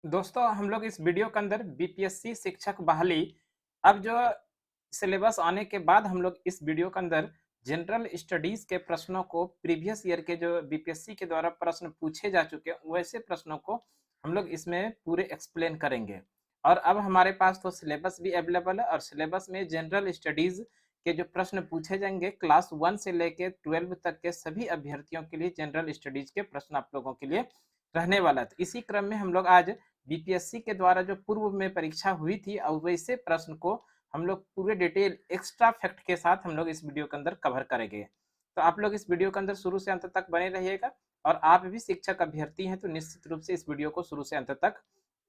दोस्तों हम लोग इस वीडियो के अंदर बीपीएससी शिक्षक बहाली अब जो सिलेबस आने के बाद हम लोग इस वीडियो के अंदर जनरल स्टडीज के प्रश्नों को प्रीवियस ईयर के जो बीपीएससी के द्वारा प्रश्न पूछे जा चुके हैं वैसे प्रश्नों को हम लोग इसमें पूरे एक्सप्लेन करेंगे। और अब हमारे पास तो सिलेबस भी अवेलेबल है और सिलेबस में जनरल स्टडीज के जो प्रश्न पूछे जाएंगे क्लास 1 से लेके 12 तक के सभी अभ्यर्थियों के लिए जनरल स्टडीज के प्रश्न आप लोगों के लिए रहने वाला है। तो इसी क्रम में हम लोग आज बीपीएससी के द्वारा जो पूर्व में परीक्षा हुई थी और वैसे प्रश्न को हम लोग पूरे डिटेल एक्स्ट्रा फैक्ट के साथ हम लोग इस वीडियो के अंदर कवर करेंगे। तो आप लोग इस वीडियो के अंदर शुरू से अंत तक बने रहिएगा और आप भी शिक्षक अभ्यर्थी हैं तो निश्चित रूप से इस वीडियो को शुरू से अंत तक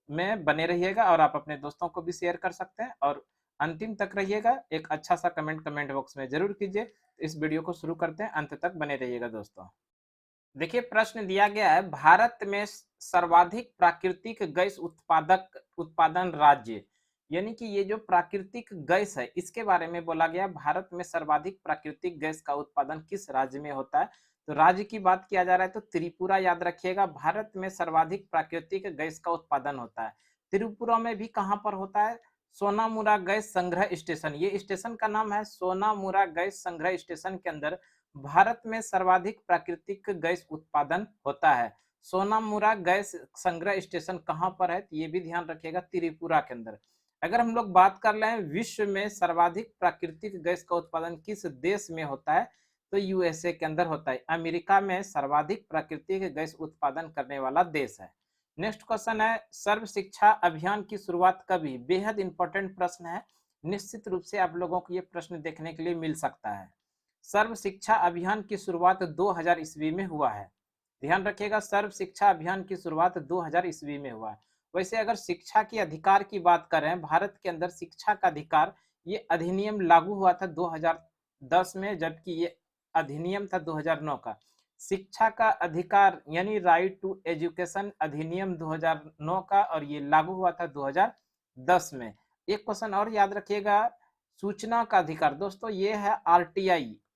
में बने रहिएगा और आप अपने दोस्तों को भी शेयर कर सकते हैं और अंतिम तक रहिएगा। एक अच्छा सा कमेंट बॉक्स में जरूर कीजिए। तो इस वीडियो को शुरू करते हैं, अंत तक बने रहिएगा दोस्तों। देखिए प्रश्न दिया गया है, भारत में सर्वाधिक प्राकृतिक गैस उत्पादन राज्य, यानी कि ये जो प्राकृतिक गैस है इसके बारे में बोला गया। भारत में सर्वाधिक प्राकृतिक गैस का उत्पादन किस राज्य में होता है? तो राज्य की बात किया जा रहा है तो त्रिपुरा याद रखिएगा। भारत में सर्वाधिक प्राकृतिक गैस का उत्पादन होता है। त्रिपुरा में भी कहां पर होता है? सोनामुरा गैस संग्रह स्टेशन, ये स्टेशन का नाम है सोनामुरा गैस संग्रह स्टेशन के अंदर भारत में सर्वाधिक प्राकृतिक गैस उत्पादन होता है। सोनामुरा गैस संग्रह स्टेशन कहां पर है? ये भी ध्यान रखिएगा, त्रिपुरा के अंदर। अगर हम लोग बात कर रहे हैं विश्व में सर्वाधिक प्राकृतिक गैस का उत्पादन किस देश में होता है, तो यूएसए के अंदर होता है। अमेरिका में सर्वाधिक प्राकृतिक गैस उत्पादन करने वाला देश है। नेक्स्ट क्वेश्चन है, सर्व शिक्षा अभियान की शुरुआत कब हुई? बेहद इंपॉर्टेंट प्रश्न है, निश्चित रूप से आप लोगों को ये प्रश्न देखने के लिए मिल सकता है। सर्व शिक्षा अभियान की शुरुआत 2000 ईस्वी में हुआ है। ध्यान रखिएगा, सर्व शिक्षा अभियान की शुरुआत 2000 ईस्वी में हुआ है। वैसे अगर शिक्षा के अधिकार की बात करें, भारत के अंदर शिक्षा का अधिकार, ये अधिनियम लागू हुआ था 2010 में, जबकि ये अधिनियम था 2009 का। शिक्षा का अधिकार यानी राइट टू एजुकेशन अधिनियम 2009 का और ये लागू हुआ था 2010 में। एक क्वेश्चन और याद रखिएगा, सूचना का अधिकार, दोस्तों ये है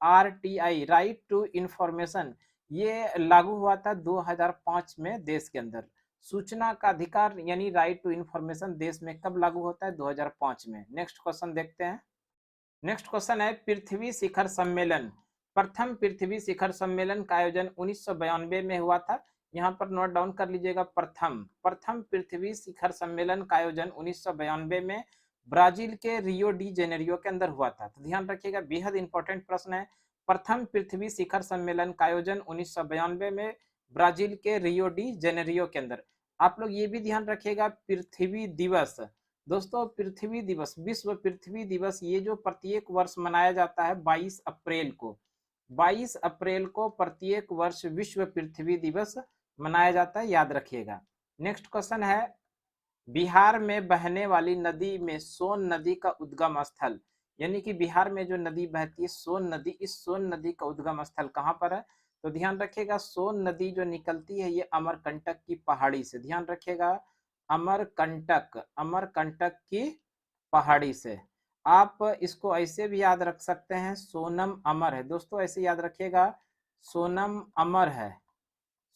आरटीआई राइट टू इंफॉर्मेशन, ये लागू हुआ था 2005 में देश के अंदर। सूचना का अधिकार यानी राइट टू इंफॉर्मेशन देश में कब लागू होता है? 2005 में। नेक्स्ट क्वेश्चन देखते हैं। नेक्स्ट क्वेश्चन है, पृथ्वी शिखर सम्मेलन, प्रथम पृथ्वी शिखर सम्मेलन का आयोजन 1992 में हुआ था। यहाँ पर नोट डाउन कर लीजिएगा, प्रथम पृथ्वी शिखर सम्मेलन का आयोजन 1992 में ब्राजील के रियो डी जेनेरियो के अंदर हुआ था। तो ध्यान रखिएगा, बेहद इंपॉर्टेंट प्रश्न है। प्रथम पृथ्वी शिखर सम्मेलन का आयोजन 1992 में ब्राजील के रियो डी जेनेरियो के अंदर। आप लोग ये भी ध्यान रखिएगा, पृथ्वी दिवस, दोस्तों पृथ्वी दिवस, विश्व पृथ्वी दिवस, ये जो प्रत्येक वर्ष मनाया जाता है 22 अप्रैल को, 22 अप्रैल को प्रत्येक वर्ष विश्व पृथ्वी दिवस मनाया जाता है, याद रखिएगा। नेक्स्ट क्वेश्चन है, बिहार में बहने वाली नदी में सोन नदी का उद्गम स्थल, यानी कि बिहार में जो नदी बहती है सोन नदी, इस सोन नदी का उद्गम स्थल कहां पर है? तो ध्यान रखिएगा, सोन नदी जो निकलती है ये अमरकंटक की पहाड़ी से, ध्यान रखिएगा, अमरकंटक की पहाड़ी से। आप इसको ऐसे भी याद रख सकते हैं, सोनम अमर है, दोस्तों ऐसे याद रखिएगा, सोनम अमर है,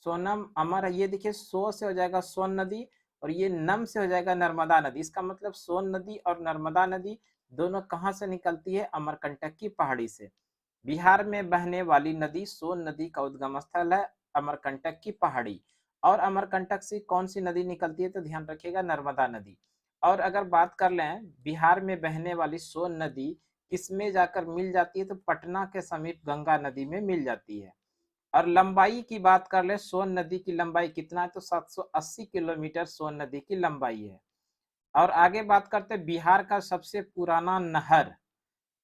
सोनम अमर है। ये देखिए, सो से हो जाएगा सोन नदी और ये नम से हो जाएगा नर्मदा नदी। इसका मतलब सोन नदी और नर्मदा नदी दोनों कहां से निकलती है? अमरकंटक की पहाड़ी से। बिहार में बहने वाली नदी सोन नदी का उद्गम स्थल है अमरकंटक की पहाड़ी। और अमरकंटक से कौन सी नदी निकलती है? तो ध्यान रखिएगा, नर्मदा नदी। और अगर बात कर लें बिहार में बहने वाली सोन नदी किसमें जाकर मिल जाती है? तो पटना के समीप गंगा नदी में मिल जाती है। और लंबाई की बात कर ले, सोन नदी की लंबाई कितना है? तो 780 किलोमीटर सोन नदी की लंबाई है। और आगे बात करते हैं बिहार का सबसे पुराना नहर,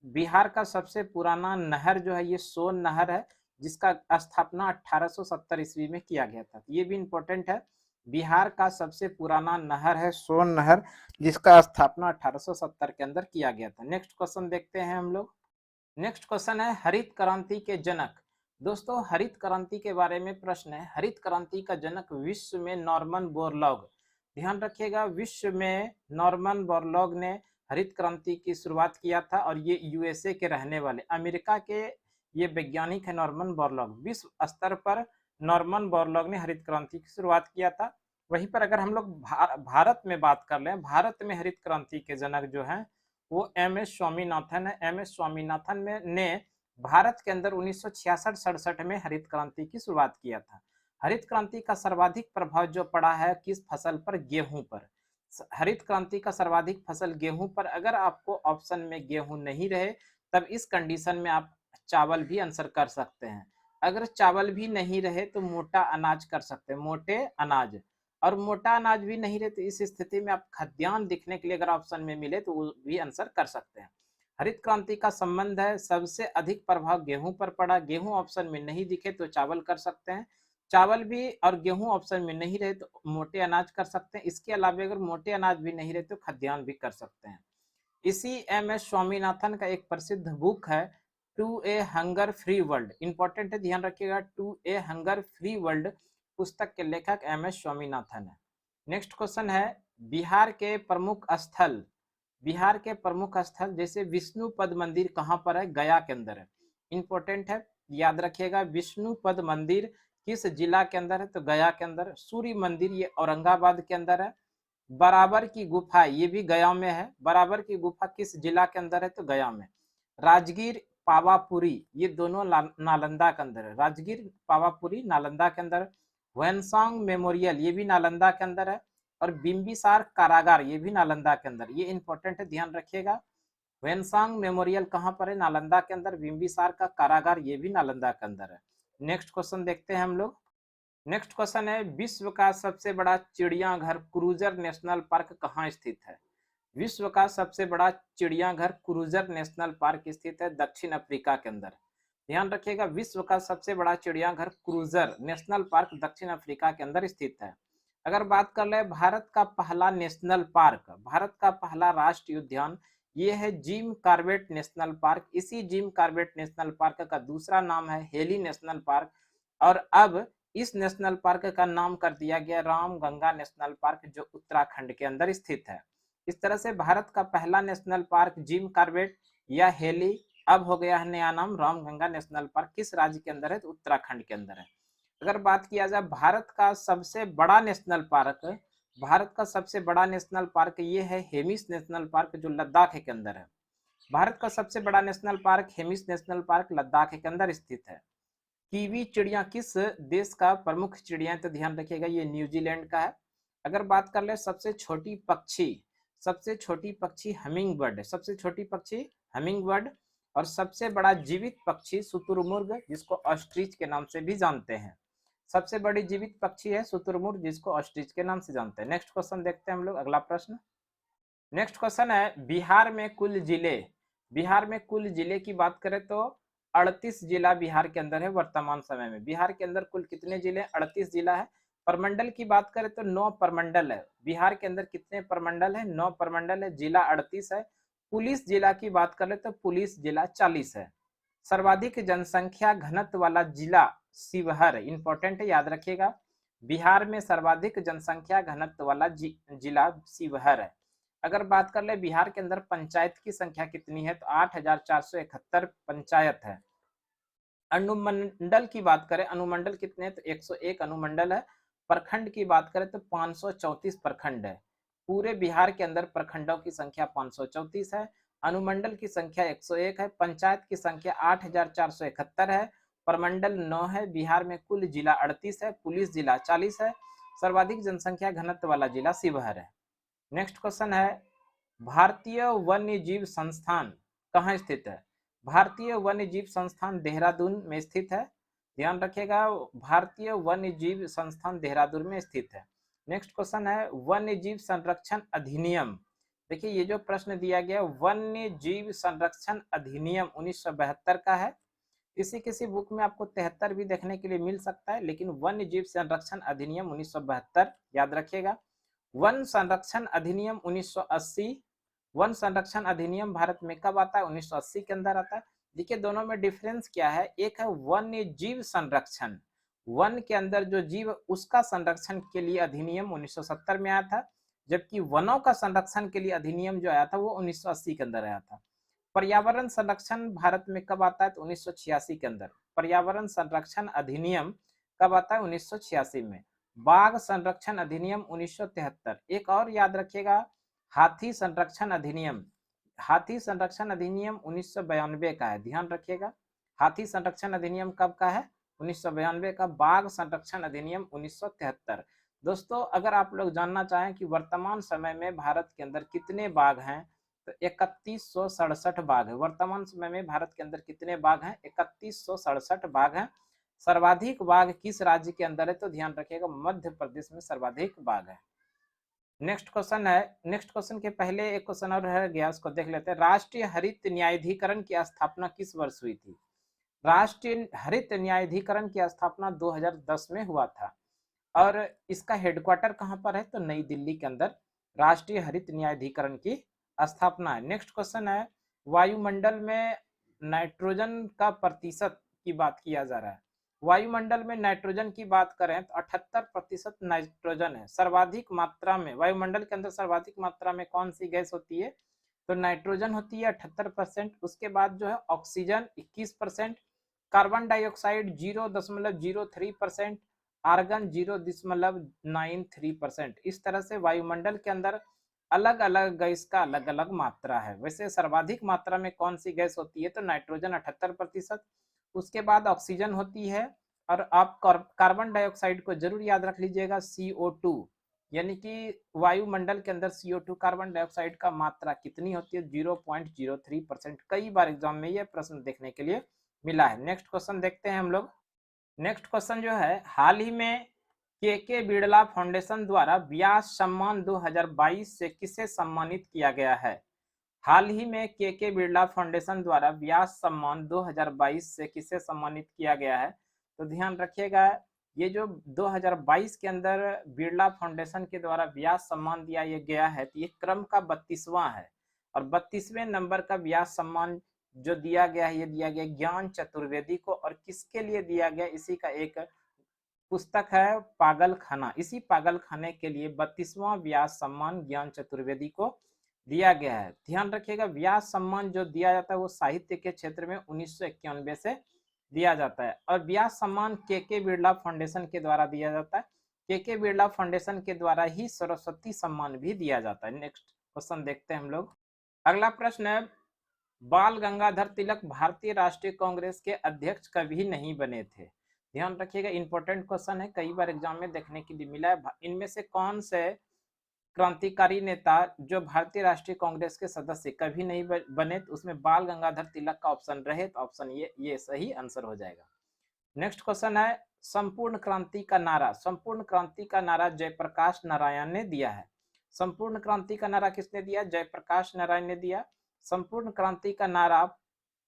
बिहार का सबसे पुराना नहर जो है ये सोन नहर है, जिसका स्थापना 1870 ईस्वी में किया गया था। ये भी इंपॉर्टेंट है, बिहार का सबसे पुराना नहर है सोन नहर, जिसका स्थापना 1870 के अंदर किया गया था। नेक्स्ट क्वेश्चन देखते हैं हम लोग। नेक्स्ट क्वेश्चन है, हरित क्रांति के जनक, दोस्तों हरित क्रांति के बारे में प्रश्न है। हरित क्रांति का जनक विश्व में नॉर्मन बोरलॉग, ध्यान रखिएगा, विश्व में नॉर्मन बोरलॉग ने हरित क्रांति की शुरुआत किया था और ये यूएसए के रहने वाले अमेरिका के ये वैज्ञानिक है नॉर्मन बोरलॉग। विश्व स्तर पर नॉर्मन बोरलॉग ने हरित क्रांति की शुरुआत किया था। वहीं पर अगर हम लोग भारत में बात कर लें, भारत में हरित क्रांति के जनक जो हैं वो एम एस स्वामीनाथन है। एम एस स्वामीनाथन ने भारत के अंदर 1966-67 में हरित क्रांति की शुरुआत किया था। हरित क्रांति का सर्वाधिक प्रभाव जो पड़ा है किस फसल पर? गेहूं पर। हरित क्रांति का सर्वाधिक फसल गेहूं पर। अगर आपको ऑप्शन में गेहूं नहीं रहे तब इस कंडीशन में आप चावल भी आंसर कर सकते हैं। अगर चावल भी नहीं रहे तो मोटा अनाज कर सकते हैं, मोटे अनाज। और मोटा अनाज भी नहीं रहे तो इस स्थिति में आप खाद्यान्न दिखने के लिए अगर ऑप्शन में मिले तो वो भी आंसर कर सकते हैं। हरित क्रांति का संबंध है, सबसे अधिक प्रभाव गेहूं पर पड़ा। गेहूं ऑप्शन में नहीं दिखे तो चावल कर सकते हैं। चावल भी और गेहूं ऑप्शन में नहीं रहे तो मोटे अनाज कर सकते हैं। इसके अलावा अगर मोटे अनाज भी नहीं रहे तो खाद्यान्न भी कर सकते हैं। इसी एम एस स्वामीनाथन का एक प्रसिद्ध बुक है to a hunger free world. Important है, ध्यान रखिएगा, to a hunger free world पुस्तक के लेखक एम एस स्वामीनाथन है। नेक्स्ट क्वेश्चन है, बिहार के प्रमुख स्थल। बिहार के प्रमुख स्थल जैसे विष्णुपद मंदिर कहाँ पर है? गया के अंदर है। इंपॉर्टेंट है, याद रखिएगा, विष्णुपद मंदिर किस जिला के अंदर है? तो गया के अंदर। सूर्य मंदिर ये औरंगाबाद के अंदर है। बराबर की गुफा ये भी गया में है। बराबर की गुफा किस जिला के अंदर है? तो गया में। राजगीर पावापुरी ये दोनों नालंदा के अंदर है। राजगीर पावापुरी नालंदा के अंदर। वैनसांग मेमोरियल ये भी नालंदा के अंदर है। और बिम्बिसार कारागार ये भी नालंदा के अंदर। ये इंपॉर्टेंट है, ध्यान रखिएगा। वैनसांग मेमोरियल कहाँ पर है? नालंदा के अंदर। बिम्बिसार का कारागार ये भी नालंदा के अंदर है। नेक्स्ट क्वेश्चन देखते हैं हम लोग। नेक्स्ट क्वेश्चन है, विश्व का सबसे बड़ा चिड़ियाघर क्रूजर नेशनल पार्क कहाँ स्थित है? विश्व का सबसे बड़ा चिड़ियाघर क्रूजर नेशनल पार्क स्थित है दक्षिण अफ्रीका के अंदर। ध्यान रखिएगा, विश्व का सबसे बड़ा चिड़ियाघर क्रूजर नेशनल पार्क दक्षिण अफ्रीका के अंदर स्थित है। अगर बात कर ले भारत का पहला नेशनल पार्क, भारत का पहला राष्ट्रीय उद्यान, ये है जिम कॉर्बेट नेशनल पार्क। इसी जिम कॉर्बेट नेशनल पार्क का दूसरा नाम है हेली नेशनल पार्क। और अब इस नेशनल पार्क का नाम कर दिया गया रामगंगा नेशनल पार्क जो उत्तराखंड के अंदर स्थित है। इस तरह से भारत का पहला नेशनल पार्क जिम कॉर्बेट या हेली, अब हो गया है नया नाम रामगंगा नेशनल पार्क। किस राज्य के अंदर है? तो उत्तराखंड के अंदर है। अगर बात किया जाए भारत का सबसे बड़ा नेशनल पार्क, भारत का सबसे बड़ा नेशनल पार्क ये है हेमिस नेशनल पार्क जो लद्दाख के अंदर है। भारत का सबसे बड़ा national park Hemis national park Ladakh के अंदर स्थित है। कीवी चिड़िया किस देश का प्रमुख चिड़िया है? तो ध्यान रखिएगा ये न्यूजीलैंड का है। अगर बात कर ले सबसे छोटी पक्षी, सबसे छोटी पक्षी हमिंग बर्ड है। सबसे छोटी पक्षी हमिंग बर्ड। और सबसे बड़ा जीवित पक्षी शुतुरमुर्ग जिसको ऑस्ट्रिच के नाम से भी जानते हैं। सबसे बड़ी जीवित पक्षी है शुतुरमुर्ग जिसको ऑस्ट्रिच के नाम से जानते हैं। नेक्स्ट क्वेश्चन देखते हैं हम लोग, अगला प्रश्न। नेक्स्ट क्वेश्चन है, बिहार में कुल जिले। बिहार में कुल जिले की बात करें तो 38 जिला बिहार के अंदर है वर्तमान समय में। बिहार के अंदर कुल कितने जिले? 38 जिला है। प्रमंडल की बात करें तो 9 प्रमंडल है। बिहार के अंदर कितने प्रमंडल है? 9 प्रमंडल है। जिला 38 है। पुलिस जिला की बात करें तो पुलिस जिला 40 है। सर्वाधिक जनसंख्या घनत्व वाला जिला शिवहर, इंपॉर्टेंट है, याद रखिएगा। बिहार में सर्वाधिक जनसंख्या घनत्व वाला जिला शिवहर है। अगर बात कर ले बिहार के अंदर पंचायत की संख्या कितनी है? तो 8,471 पंचायत है। अनुमंडल की बात करें, अनुमंडल कितने? तो 101 अनुमंडल है। प्रखंड की बात करें तो 534 प्रखंड है। पूरे बिहार के अंदर प्रखंडों की संख्या 534 है। अनुमंडल की संख्या 101 है। पंचायत की संख्या 8,471 है। प्रमंडल 9 है। बिहार में कुल जिला 38 है। पुलिस जिला 40 है। सर्वाधिक जनसंख्या घनत्व वाला जिला शिवहर है। नेक्स्ट क्वेश्चन है, भारतीय वन्य जीव संस्थान कहाँ स्थित है? भारतीय वन्य जीव संस्थान देहरादून में स्थित है। ध्यान रखिएगा, भारतीय वन्य जीव संस्थान देहरादून में स्थित है। नेक्स्ट क्वेश्चन है, वन्य जीव संरक्षण अधिनियम। देखिए ये जो प्रश्न दिया गया वन्य जीव संरक्षण अधिनियम 1972 का है। किसी किसी बुक में आपको 73 भी देखने के लिए मिल सकता है, लेकिन वन्य जीव संरक्षण अधिनियम 1972 याद रखिएगा। वन संरक्षण अधिनियम 1980। वन संरक्षण अधिनियम भारत में कब आता है? 1980 के अंदर आता है। देखिए दोनों में डिफरेंस क्या है? एक है वन्य जीव संरक्षण, वन के अंदर जो जीव उसका संरक्षण के लिए अधिनियम 1970 में आया था, जबकि वनों का संरक्षण के लिए अधिनियम जो आया था वो 1980 के अंदर आया था। पर्यावरण संरक्षण भारत में कब आता है? तो 1986 के अंदर। पर्यावरण संरक्षण अधिनियम कब आता है? 1986 में। बाघ संरक्षण अधिनियम 1973। एक और याद रखिएगा, हाथी संरक्षण अधिनियम। हाथी संरक्षण अधिनियम 1992 का है, ध्यान रखिएगा। हाथी संरक्षण अधिनियम कब का है? 1992 का। बाघ संरक्षण अधिनियम 1973। दोस्तों, अगर आप लोग जानना चाहें कि वर्तमान समय में भारत के अंदर कितने बाघ हैं, तो 3167 बाघ है। वर्तमान समय में भारत के अंदर कितने बाघ हैं? 3167 बाघ हैं। सर्वाधिक बाघ किस राज्य के अंदर है? तो ध्यान रखिएगा, मध्य प्रदेश में सर्वाधिक बाघ है। नेक्स्ट क्वेश्चन है, नेक्स्ट क्वेश्चन के पहले एक क्वेश्चन और रह गया, उसको देख लेते हैं। राष्ट्रीय हरित न्यायाधिकरण की स्थापना किस वर्ष हुई थी? राष्ट्रीय हरित न्यायाधिकरण की स्थापना 2010 में हुआ था। और इसका हेडक्वार्टर कहां पर है? तो नई दिल्ली के अंदर राष्ट्रीय हरित न्यायाधिकरण की स्थापना है। नेक्स्ट क्वेश्चन है, वायुमंडल में नाइट्रोजन का प्रतिशत की बात किया जा रहा है। वायुमंडल में नाइट्रोजन की बात करें तो 78% नाइट्रोजन है। सर्वाधिक मात्रा में वायुमंडल के अंदर सर्वाधिक मात्रा में कौन सी गैस होती है? तो नाइट्रोजन होती है 78%। उसके बाद जो है ऑक्सीजन 21%, कार्बन डाइऑक्साइड 0.03%, आर्गन 0.93%। इस तरह से वायुमंडल के अंदर अलग अलग गैस का अलग अलग मात्रा है। वैसे सर्वाधिक मात्रा में कौन सी गैस होती है? तो नाइट्रोजन 78%। उसके बाद ऑक्सीजन होती है। और आप कार्बन डाइऑक्साइड को जरूर याद रख लीजिएगा, CO2, यानी कि वायुमंडल के अंदर CO2 कार्बन डाइऑक्साइड का मात्रा कितनी होती है? 0.03%। कई बार एग्जाम में यह प्रश्न देखने के लिए मिला है। नेक्स्ट क्वेश्चन देखते हैं हम लोग। नेक्स्ट क्वेश्चन जो है, हाल ही में के बिड़ला फाउंडेशन द्वारा व्यास सम्मान 2022 से किसे सम्मानित किया गया है? हाल ही में के बिड़ला फाउंडेशन द्वारा व्यास सम्मान 2022 से किसे सम्मानित किया गया है? तो ध्यान रखिएगा, ये जो 2022 के अंदर बिड़ला फाउंडेशन के द्वारा व्यास सम्मान दिया गया है, तो ये क्रम का 32वां है। और 32वें नंबर का व्यास सम्मान जो दिया गया है, ये दिया गया ज्ञान चतुर्वेदी को। और किसके लिए दिया गया? इसी का एक पुस्तक है पागल खाना। इसी पागल खाने के लिए 32वां व्यास सम्मान ज्ञान चतुर्वेदी को दिया गया है। ध्यान रखिएगा, व्यास सम्मान जो दिया जाता है वो साहित्य के क्षेत्र में 1991 से दिया जाता है। और व्यास सम्मान के बिड़ला फाउंडेशन के द्वारा दिया जाता है। के बिड़ला फाउंडेशन के द्वारा ही सरस्वती सम्मान भी दिया जाता है। नेक्स्ट क्वेश्चन देखते हैं हम लोग। अगला प्रश्न है, बाल गंगाधर तिलक भारतीय राष्ट्रीय कांग्रेस के अध्यक्ष कभी नहीं बने थे। ध्यान रखिएगा, इंपॉर्टेंट क्वेश्चन है, कई बार एग्जाम में देखने के लिए मिला है। इनमें से कौन से क्रांतिकारी नेता जो भारतीय राष्ट्रीय कांग्रेस के सदस्य कभी नहीं बने? तो उसमें बाल गंगाधर तिलक का ऑप्शन रहे तो ऑप्शन ये सही आंसर हो जाएगा। नेक्स्ट क्वेश्चन है, संपूर्ण क्रांति का नारा। संपूर्ण क्रांति का नारा जयप्रकाश नारायण ने दिया है। संपूर्ण क्रांति का नारा किसने दिया? जयप्रकाश नारायण ने दिया। संपूर्ण क्रांति का नारा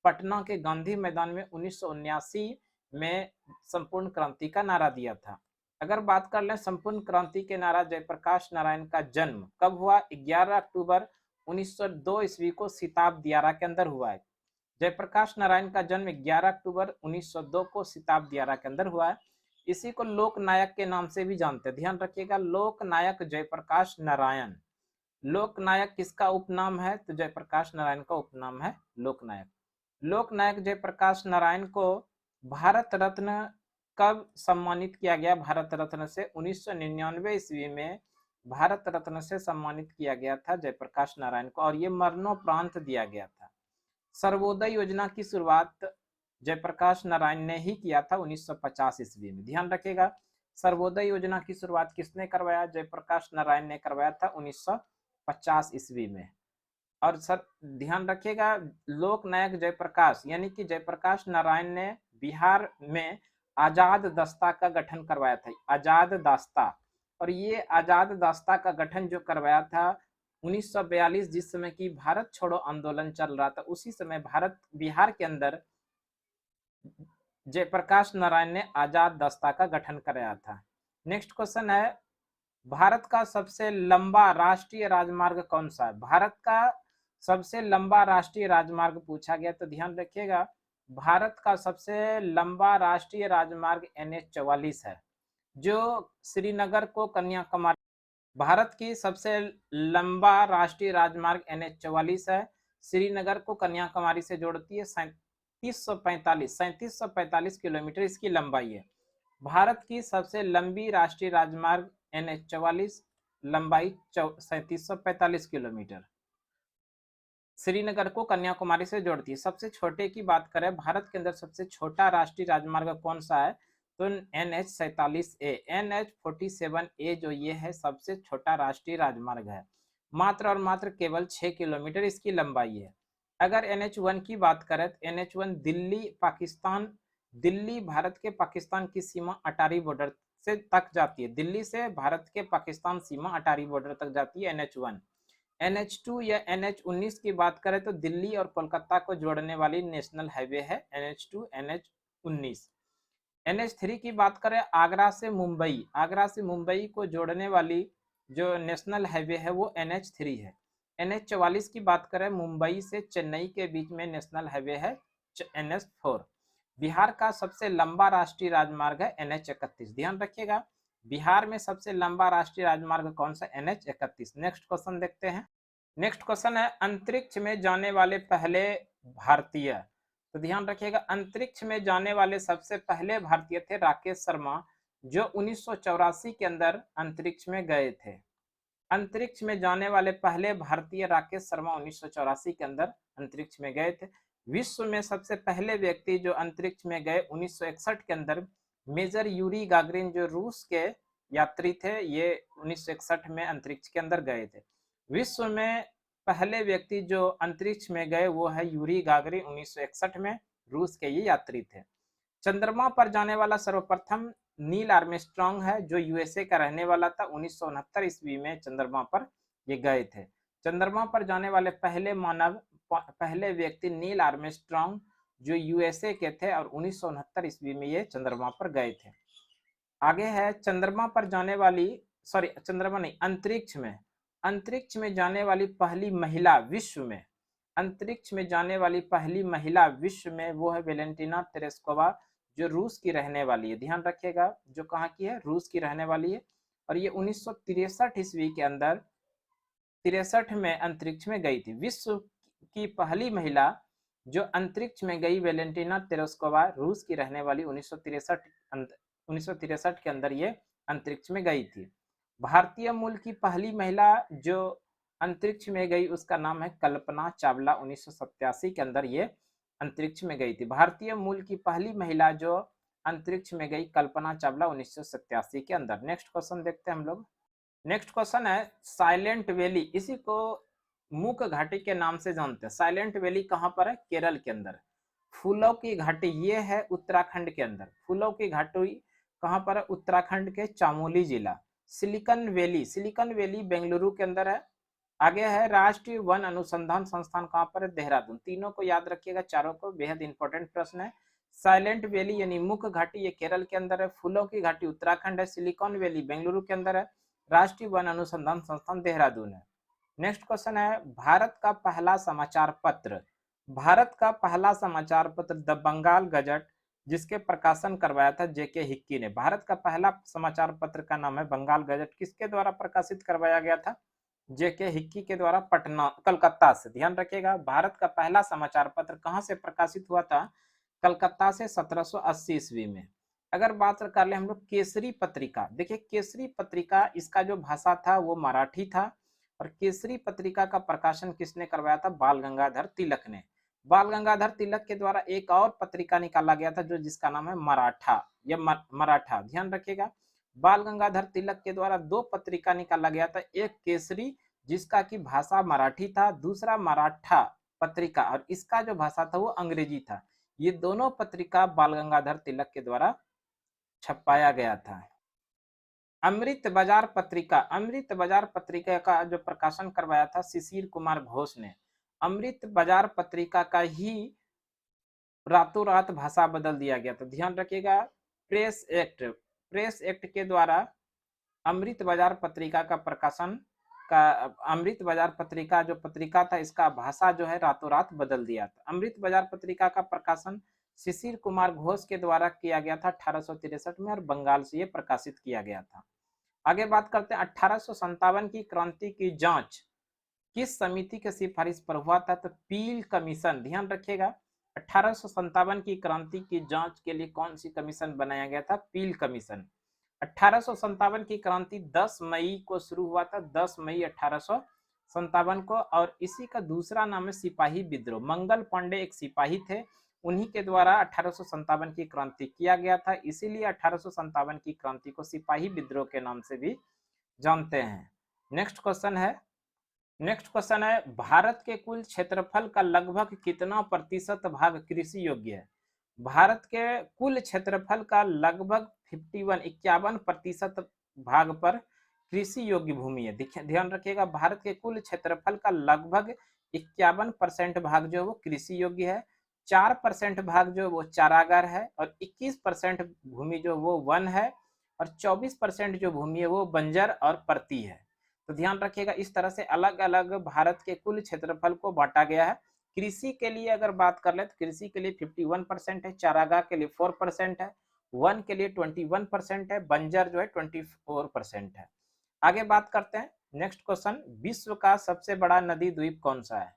पटना के गांधी मैदान में 1979 में संपूर्ण क्रांति का नारा दिया था। अगर बात कर लें संपूर्ण क्रांति के नारा जयप्रकाश नारायण का जन्म कब हुआ? 11 अक्टूबर 1902 ईस्वी को सिताब दियारा के अंदर हुआ है। जयप्रकाश नारायण का जन्म 11 अक्टूबर 1902 को सिताब दियारा के अंदर हुआ है। इसी को लोक नायक के नाम से भी जानते हैं। ध्यान रखिएगा, लोक नायक जयप्रकाश नारायण। लोक नायक किसका उपनाम है? तो जयप्रकाश नारायण का उपनाम है लोक नायक। लोक नायक जयप्रकाश नारायण को भारत रत्न कब सम्मानित किया गया? भारत रत्न से 1999 ईस्वी में भारत रत्न से सम्मानित किया गया था जयप्रकाश नारायण को, और ये मरणोपरांत दिया गया था। सर्वोदय योजना की शुरुआत जयप्रकाश नारायण ने ही किया था 1950 ईस्वी में। ध्यान रखिएगा, सर्वोदय योजना की शुरुआत किसने करवाया? जयप्रकाश नारायण ने करवाया था 1950 ईस्वी में। और सर ध्यान रखिएगा, लोक नायक जयप्रकाश यानी कि जयप्रकाश नारायण ने बिहार में आजाद दस्ता का गठन करवाया था। आजाद दस्ता, और ये आजाद दस्ता का गठन जो करवाया था 1942, जिस समय की भारत छोड़ो आंदोलन चल रहा था, उसी समय बिहार के अंदर जयप्रकाश नारायण ने आजाद दस्ता का गठन कराया था। नेक्स्ट क्वेश्चन है, भारत का सबसे लंबा राष्ट्रीय राजमार्ग कौन सा है? भारत का सबसे लंबा राष्ट्रीय राजमार्ग पूछा गया, तो ध्यान रखिएगा, भारत का सबसे लंबा राष्ट्रीय राजमार्ग NH-44 है, जो श्रीनगर को कन्याकुमारी। भारत की सबसे लंबा राष्ट्रीय राजमार्ग NH-44 है, श्रीनगर को कन्याकुमारी से जोड़ती है। 3745 किलोमीटर इसकी लंबाई है। भारत की सबसे लंबी राष्ट्रीय राजमार्ग NH 44, लंबाई 3745 किलोमीटर, श्रीनगर को कन्याकुमारी से जोड़ती है। सबसे छोटे की बात करें, भारत के अंदर सबसे छोटा राष्ट्रीय राजमार्ग कौन सा है, तो NH 47A, NH 47A जो ये है सबसे छोटा राष्ट्रीय राजमार्ग है, मात्र और मात्र केवल 6 किलोमीटर इसकी लंबाई है। अगर NH 1 की बात करें तो NH 1 दिल्ली भारत के पाकिस्तान की सीमा अटारी बॉर्डर से तक जाती है। दिल्ली से भारत के पाकिस्तान सीमा अटारी बॉर्डर तक जाती है NH 1। NH 2 या NH 19 की बात करें तो दिल्ली और कोलकाता को जोड़ने वाली नेशनल हाईवे है NH 2 NH 19। NH 3 की बात करें, आगरा से मुंबई को जोड़ने वाली जो नेशनल हाईवे है वो NH 3 है। NH 44 की बात करें, मुंबई से चेन्नई के बीच में नेशनल हाईवे है NH 4। बिहार का सबसे लंबा राष्ट्रीय राजमार्ग है NH 31। ध्यान रखिएगा, बिहार में सबसे लंबा राष्ट्रीय राजमार्ग कौन सा, NH 31। नेक्स्ट क्वेश्चन देखते हैं। नेक्स्ट क्वेश्चन है, अंतरिक्ष में जाने वाले पहले भारतीय। तो ध्यान रखिएगा, अंतरिक्ष में जाने वाले सबसे पहले भारतीय थे राकेश शर्मा, जो 1984 के अंदर अंतरिक्ष में गए थे। अंतरिक्ष में जाने वाले पहले भारतीय राकेश शर्मा 1984 के अंदर अंतरिक्ष में गए थे। विश्व में सबसे पहले व्यक्ति जो अंतरिक्ष में गए 1961 के अंदर, मेजर यूरी गागरिन जो रूस के यात्री थे, ये 1961 में अंतरिक्ष के अंदर गए थे। विश्व में पहले व्यक्ति जो अंतरिक्ष में गए वो है यूरी गागरिन, 1961 में रूस के ये यात्री थे। चंद्रमा पर जाने वाला सर्वप्रथम नील आर्मस्ट्रांग है, जो यूएसए का रहने वाला था। 1969 ईस्वी में चंद्रमा पर ये गए थे। चंद्रमा पर जाने वाले पहले व्यक्ति नील आर्मस्ट्रांग, जो यूएसए के थे, और 1969 ईस्वी में ये चंद्रमा पर गए थे। आगे है, चंद्रमा पर जाने वाली, सॉरी चंद्रमा नहीं, अंतरिक्ष में जाने वाली पहली महिला विश्व में, अंतरिक्ष में जाने वाली पहली महिला विश्व में वो है वेलेंटिना तेरेस्कोवा, जो रूस की रहने वाली है। ध्यान रखिएगा, जो कहाँ की है, रूस की रहने वाली है। और ये 1963 ईस्वी के अंदर 63 में अंतरिक्ष में गई थी। विश्व की पहली महिला जो अंतरिक्ष में गई वेलेंटिना तेरेस्कोवा, रूस की रहने वाली, 1963 के अंदर ये अंतरिक्ष में गई थी। भारतीय मूल की पहली महिला जो अंतरिक्ष में गई उसका नाम है कल्पना चावला, 1987 के अंदर ये अंतरिक्ष में गई थी। भारतीय मूल की पहली महिला जो अंतरिक्ष में गई कल्पना चावला 1987 के अंदर। नेक्स्ट क्वेश्चन देखते हैं हम लोग। नेक्स्ट क्वेश्चन है, साइलेंट वैली, इसी को मूक घाटी के नाम से जानते हैं। साइलेंट वैली कहाँ पर है, केरल के अंदर। फूलों की घाटी ये है उत्तराखंड के अंदर। फूलों की घाटी कहाँ पर है, उत्तराखंड के चामोली जिला। सिलिकॉन वैली बेंगलुरु के अंदर है। आगे है, राष्ट्रीय वन अनुसंधान संस्थान कहाँ पर है, देहरादून। तीनों को याद रखिएगा, चारों को, बेहद इंपॉर्टेंट प्रश्न है। साइलेंट वैली यानी मुख घाटी ये केरल के अंदर है। फूलों की घाटी उत्तराखंड है। सिलिकॉन वैली बेंगलुरु के अंदर है। राष्ट्रीय वन अनुसंधान संस्थान देहरादून है। नेक्स्ट क्वेश्चन है, भारत का पहला समाचार पत्र द बंगाल गजट, जिसके प्रकाशन करवाया था जेके हिक्की ने। भारत का पहला समाचार पत्र का नाम है बंगाल गजट, किसके द्वारा प्रकाशित करवाया गया था, जेके हिक्की के द्वारा, कलकत्ता से। ध्यान रखिएगा, भारत का पहला समाचार पत्र कहां से प्रकाशित हुआ था, कलकत्ता से 1780 ईस्वी में। अगर बात कर ले हम लोग केसरी पत्रिका, देखिए केसरी पत्रिका इसका जो भाषा था वो मराठी था, और केसरी पत्रिका का प्रकाशन किसने करवाया था, बाल गंगाधर तिलक ने। बाल गंगाधर तिलक के द्वारा एक और पत्रिका निकाला गया था जो जिसका नाम है मराठा, या मराठा। ध्यान रखिएगा, बाल गंगाधर तिलक के द्वारा दो पत्रिका निकाला गया था, एक केसरी जिसका की भाषा मराठी था, दूसरा मराठा पत्रिका, और इसका जो भाषा था वो अंग्रेजी था। ये दोनों पत्रिका बाल गंगाधर तिलक के द्वारा छपाया गया था। अमृत बाजार पत्रिका का जो प्रकाशन करवाया था शिशिर कुमार घोष ने। अमृत बाजार पत्रिका का ही रातों रात भाषा बदल दिया गया था। ध्यान रखिएगा, प्रेस एक्ट के द्वारा अमृत बाजार पत्रिका का प्रकाशन अमृत बाजार पत्रिका जो पत्रिका था इसका भाषा जो है रातों रात बदल दिया था। अमृत बाजार पत्रिका का प्रकाशन शिशिर कुमार घोष के द्वारा किया गया था 1863 में, और बंगाल से ये प्रकाशित किया गया था। आगे बात करते हैं, 1857 की क्रांति की जांच किस समिति के सिफारिश पर हुआ था, तो पील कमीशन। ध्यान रखिएगा, 1857 की क्रांति की जांच के लिए कौन सी कमीशन बनाया गया था? पील कमीशन। 1857 की क्रांति 10 मई को शुरू हुआ था, 10 मई 1857 को, और इसी का दूसरा नाम है सिपाही विद्रोह। मंगल पांडे एक सिपाही थे, उन्हीं के द्वारा 1857 की क्रांति किया गया था, इसीलिए 1857 की क्रांति को सिपाही विद्रोह के नाम से भी जानते हैं। नेक्स्ट क्वेश्चन है भारत के कुल क्षेत्रफल का लगभग कितना प्रतिशत भाग कृषि योग्य है? भारत के कुल क्षेत्रफल का लगभग 51% भाग पर कृषि योग्य भूमि है। ध्यान रखिएगा, भारत के कुल क्षेत्रफल का लगभग 51% भाग जो है वो कृषि योग्य है, 4% भाग जो वो चारागार है, और 21% भूमि जो वो वन है, और 24% जो भूमि है वो बंजर और परती है। तो ध्यान रखिएगा, इस तरह से अलग अलग भारत के कुल क्षेत्रफल को बांटा गया है। कृषि के लिए अगर बात कर ले तो कृषि के लिए 51% है, चारागाह के लिए 4% है, वन के लिए 21% है, बंजर जो है 24% है। आगे बात करते हैं। नेक्स्ट क्वेश्चन, विश्व का सबसे बड़ा नदी द्वीप कौन सा है?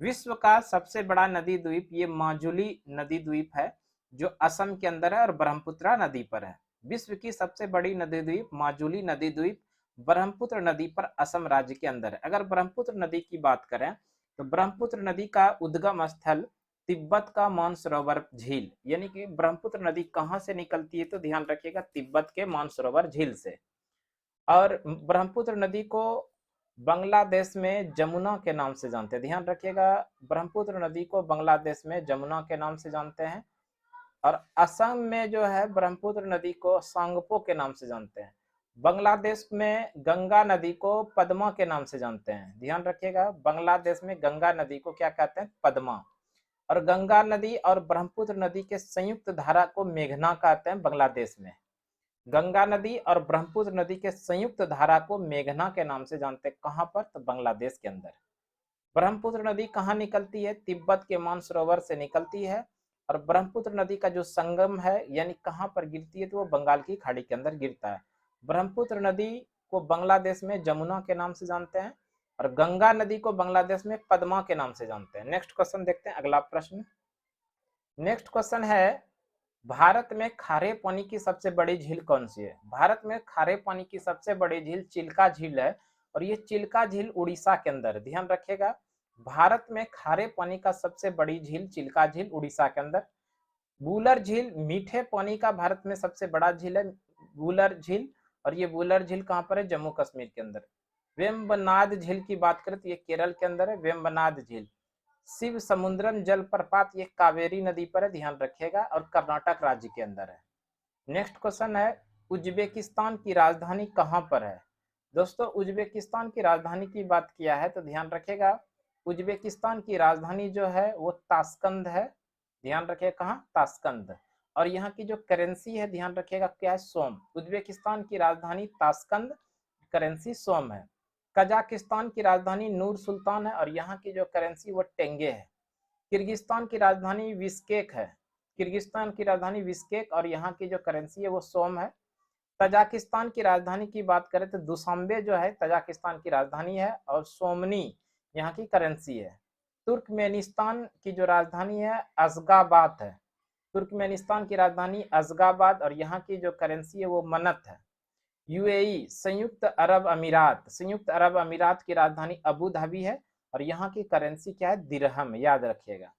विश्व का सबसे बड़ा नदी द्वीप ये माजुली नदी द्वीप है, जो असम के अंदर है और ब्रह्मपुत्र नदी पर है। विश्व की सबसे बड़ी नदी द्वीप माजुली नदी द्वीप ब्रह्मपुत्र नदी पर असम राज्य के अंदर है। अगर ब्रह्मपुत्र नदी की बात करें तो ब्रह्मपुत्र नदी का उद्गम स्थल तिब्बत का मानसरोवर झील, यानी कि ब्रह्मपुत्र नदी कहाँ से निकलती है? तो ध्यान रखिएगा, तिब्बत के मानसरोवर झील से। और ब्रह्मपुत्र नदी को बांग्लादेश में जमुना के नाम से जानते हैं। ध्यान रखिएगा, ब्रह्मपुत्र नदी को बांग्लादेश में जमुना के नाम से जानते हैं, और असम में जो है ब्रह्मपुत्र नदी को सांगपो के नाम से जानते हैं। बांग्लादेश में गंगा नदी को पद्मा के नाम से जानते हैं। ध्यान रखिएगा, बांग्लादेश में गंगा नदी को क्या कहते हैं? पद्मा। और गंगा नदी और ब्रह्मपुत्र नदी के संयुक्त धारा को मेघना कहते हैं बांग्लादेश में। गंगा नदी और ब्रह्मपुत्र नदी के संयुक्त धारा को मेघना के नाम से जानते हैं। कहां पर? तो बांग्लादेश के अंदर। ब्रह्मपुत्र नदी कहाँ निकलती है? तिब्बत के मानसरोवर से निकलती है, और ब्रह्मपुत्र नदी का जो संगम है यानी कहाँ पर गिरती है? तो वो बंगाल की खाड़ी के अंदर गिरता है। ब्रह्मपुत्र नदी को बांग्लादेश में जमुना के नाम से जानते हैं, और गंगा नदी को बांग्लादेश में पद्मा के नाम से जानते हैं। नेक्स्ट क्वेश्चन देखते हैं, अगला प्रश्न। नेक्स्ट क्वेश्चन है, भारत में खारे पानी की सबसे बड़ी झील कौन सी है? भारत में खारे पानी की सबसे बड़ी झील चिल्का झील है, और ये चिल्का झील उड़ीसा के अंदर है। ध्यान रखिएगा, भारत में खारे पानी का सबसे बड़ी झील चिल्का झील उड़ीसा के अंदर। वुलर झील मीठे पानी का भारत में सबसे बड़ा झील है, वुलर झील, और ये वुलर झील कहाँ पर है? जम्मू कश्मीर के अंदर। वेम्बनाड झील की बात करें तो ये केरल के अंदर है, वेम्बनाड झील। शिव समुद्रम जलप्रपात ये कावेरी नदी पर है, ध्यान रखिएगा, और कर्नाटक राज्य के अंदर है। नेक्स्ट क्वेश्चन है, उज्बेकिस्तान की राजधानी कहाँ पर है? दोस्तों, उज्बेकिस्तान की राजधानी की बात किया है तो ध्यान रखिएगा, उज्बेकिस्तान की राजधानी जो है वो ताशकंद है। ध्यान रखिएगा, कहाँ? ताशकंद। और यहाँ की जो करेंसी है ध्यान रखिएगा क्या है? सोम। उज्बेकिस्तान की राजधानी ताशकंद, करेंसी सोम है। कजाकिस्तान की राजधानी नूर सुल्तान है, और यहाँ की जो करेंसी वो टेंगे है। किर्गिस्तान की राजधानी बिश्केक है, किर्गिस्तान की राजधानी बिश्केक, और यहाँ की जो करेंसी है वो सोम है। तजाकिस्तान की राजधानी की बात करें तो दुशांबे जो है तजाकिस्तान की राजधानी है, और सोमनी यहाँ की करेंसी है। तुर्कमेनिस्तान की जो राजधानी है अशगाबाद है, तुर्कमेनिस्तान की राजधानी अशगाबाद, और यहाँ की जो करेंसी है वो मनत है। यूएई संयुक्त अरब अमीरात, संयुक्त अरब अमीरात की राजधानी अबू धाबी है, और यहाँ की करेंसी क्या है? दिरहम, याद रखिएगा।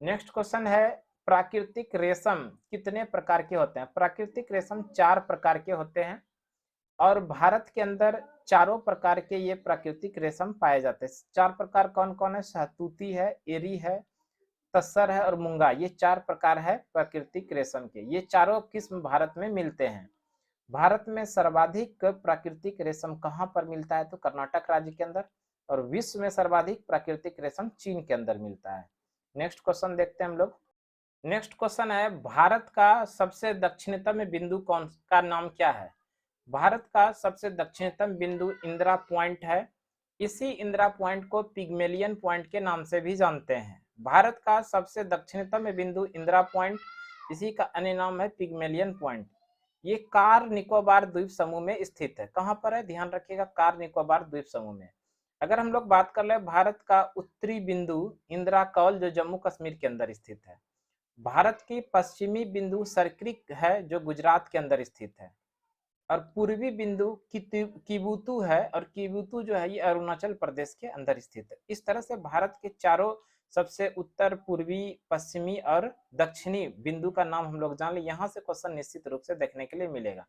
नेक्स्ट क्वेश्चन है, प्राकृतिक रेशम कितने प्रकार के होते हैं? प्राकृतिक रेशम 4 प्रकार के होते हैं, और भारत के अंदर चारों प्रकार के ये प्राकृतिक रेशम पाए जाते हैं। 4 प्रकार कौन कौन है? शहतूती है, एरी है, तस्सर है, और मूंगा। ये 4 प्रकार है प्राकृतिक रेशम के। ये चारों किस्म भारत में मिलते हैं। भारत में सर्वाधिक प्राकृतिक रेशम कहाँ पर मिलता है? तो कर्नाटक राज्य के अंदर, और विश्व में सर्वाधिक प्राकृतिक रेशम चीन के अंदर मिलता है। नेक्स्ट क्वेश्चन देखते हैं हम लोग। नेक्स्ट क्वेश्चन है, भारत का सबसे दक्षिणतम बिंदु कौन का नाम क्या है? भारत का सबसे दक्षिणतम बिंदु इंदिरा पॉइंट है। इसी इंदिरा पॉइंट को पिग्मेलियन पॉइंट के नाम से भी जानते हैं। भारत का सबसे दक्षिणतम बिंदु इंदिरा पॉइंट, इसी का अन्य नाम है पिग्मेलियन पॉइंट। ये कार निकोबार द्वीप समूह में स्थित है। कहाँ पर है? ध्यान रखिएगा, कार निकोबार द्वीप समूह में। अगर हम लोग बात कर ले भारत का उत्तरी बिंदु इंदिरा कौल जो जम्मू कश्मीर के अंदर स्थित है। भारत की पश्चिमी बिंदु सरक्रिक है जो गुजरात के अंदर स्थित है। और पूर्वी बिंदु किबुतु है, और किबुतु जो है ये अरुणाचल प्रदेश के अंदर स्थित है। इस तरह से भारत के चारों सबसे उत्तर, पूर्वी, पश्चिमी और दक्षिणी बिंदु का नाम हम लोग जान ले। यहाँ से क्वेश्चन निश्चित रूप से देखने के लिए मिलेगा।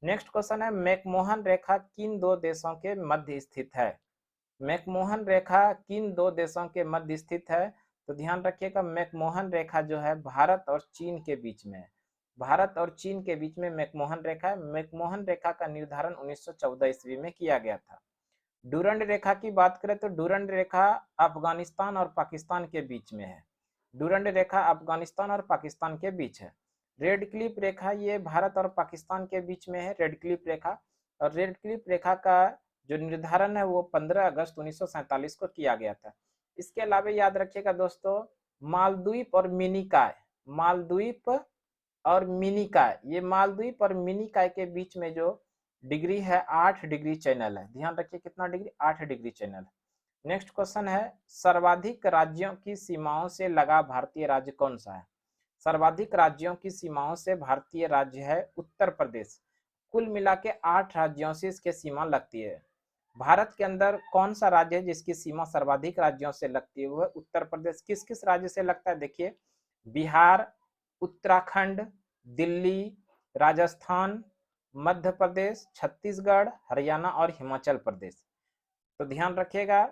नेक्स्ट क्वेश्चन है, मैकमोहन रेखा किन दो देशों के मध्य स्थित है? मैकमोहन रेखा किन दो देशों के मध्य स्थित है? तो ध्यान रखिएगा, मैकमोहन रेखा जो है भारत और चीन के बीच में है। भारत और चीन के बीच में मैकमोहन रेखा है। मैकमोहन रेखा का निर्धारण 1914 ईस्वी में किया गया था। डूरंड रेखा की बात करें तो डूरंड रेखा अफगानिस्तान और पाकिस्तान के बीच में है। डूरंड रेखा अफगानिस्तान और पाकिस्तान के बीच है। रेड क्लिफ रेखा ये भारत और पाकिस्तान के बीच में है, रेड क्लिफ रेखा। और रेड क्लिफ रेखा का जो निर्धारण है वो 15 अगस्त 1947 को किया गया था। इसके अलावा याद रखिएगा दोस्तों, मालदीव और मिनिकॉय, मालदीव और मिनिकॉय, ये मालदीव और मिनिकॉय के बीच में जो डिग्री है 8 डिग्री चैनल है। ध्यान रखिए कितना degree, 8 degree channel. Next question है, सर्वाधिक राज्यों की सीमाओं से लगा भारतीय राज्य कौन सा है? सर्वाधिक राज्यों की सीमाओं से भारतीय राज्य है उत्तर प्रदेश। कुल मिला के 8 राज्यों से इसके सीमा लगती है। भारत के अंदर कौन सा राज्य है जिसकी सीमा सर्वाधिक राज्यों से लगती है? वो है उत्तर प्रदेश। किस किस राज्य से लगता है देखिए, बिहार, उत्तराखंड, दिल्ली, राजस्थान, मध्य प्रदेश, छत्तीसगढ़, हरियाणा और हिमाचल प्रदेश। तो ध्यान रखिएगा,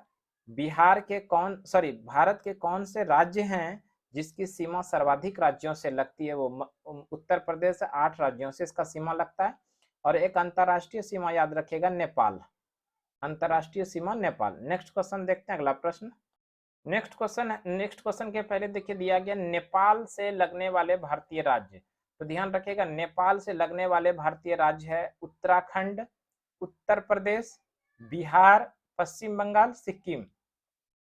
भारत के कौन से राज्य हैं जिसकी सीमा सर्वाधिक राज्यों से लगती है? वो उत्तर प्रदेश, 8 राज्यों से इसका सीमा लगता है। और एक अंतरराष्ट्रीय सीमा याद रखिएगा, नेपाल, अंतरराष्ट्रीय सीमा नेपाल। नेक्स्ट क्वेश्चन देखते हैं, अगला प्रश्न। नेक्स्ट क्वेश्चन के पहले देखिए दिया गया नेपाल से लगने वाले भारतीय राज्य। तो ध्यान रखिएगा, नेपाल से लगने वाले भारतीय राज्य है उत्तराखंड, उत्तर प्रदेश, बिहार, पश्चिम बंगाल, सिक्किम।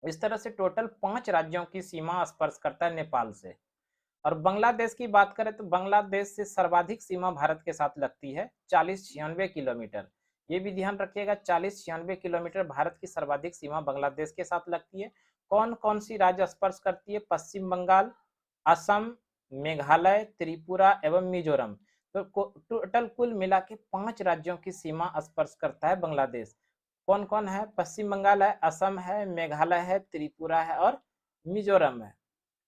इस तरह से टोटल 5 राज्यों की सीमा स्पर्श करता है नेपाल से। और बांग्लादेश की बात करें तो बांग्लादेश से सर्वाधिक सीमा भारत के साथ लगती है 40-96 किलोमीटर। ये भी ध्यान रखिएगा, 40-96 किलोमीटर भारत की सर्वाधिक सीमा बांग्लादेश के साथ लगती है। कौन कौन सी राज्य स्पर्श करती है? पश्चिम बंगाल, असम, मेघालय, त्रिपुरा एवं मिजोरम। तो टोटल कुल मिला के 5 राज्यों की सीमा स्पर्श करता है बांग्लादेश। कौन कौन है? पश्चिम बंगाल है, असम है, मेघालय है, त्रिपुरा है और मिजोरम है।